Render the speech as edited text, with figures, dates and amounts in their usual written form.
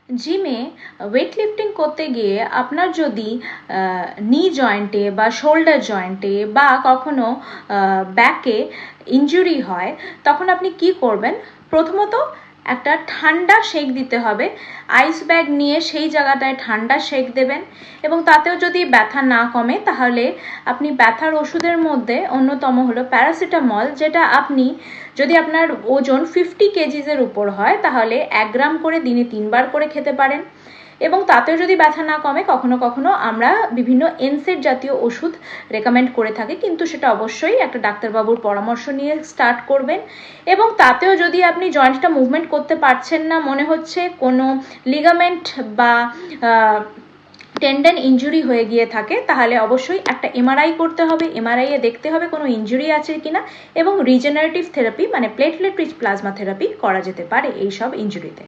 জিমে weight lifting করতে গিয়ে আপনার যদি নি জয়েন্টে বা শোল্ডার জয়েন্টে বা কখনো ব্যাকে ইনজুরি হয়, তখন আপনি কি করবেন? প্রথমত একটা ঠান্ডা শেক দিতে হবে। আইস ব্যাগ নিয়ে সেই জায়গাটায় ঠান্ডা শেক দেবেন, এবং তাতেও যদি ব্যথা না কমে তাহলে আপনি ব্যথার ওষুধের মধ্যে অন্যতম হলো প্যারাসিটামল, যেটা আপনি যদি আপনার ওজন 50 কেজিসের উপর হয় তাহলে 1 গ্রাম করে দিনে 3 বার করে খেতে পারেন। এবং তাতেও যদি ব্যথা না কমে কখনো কখনো আমরা বিভিন্ন এনসেড জাতীয় ওষুধ রেকমেন্ড করে থাকি, কিন্তু সেটা অবশ্যই একটা ডাক্তারবাবুর পরামর্শ নিয়ে স্টার্ট করবেন। এবং তাতেও যদি আপনি জয়েন্টটা মুভমেন্ট করতে পারছেন না, মনে হচ্ছে কোনো লিগামেন্ট বা টেন্ডন ইনজুরি হয়ে গিয়ে থাকে, তাহলে অবশ্যই একটা এমআরআই করতে হবে। এমআরআইয়ে দেখতে হবে কোনো ইনজুরি আছে কিনা, এবং রিজেনারেটিভ থেরাপি মানে প্লেটলেট রিচ প্লাজমা থেরাপি করা যেতে পারে এইসব ইনজুরিতে।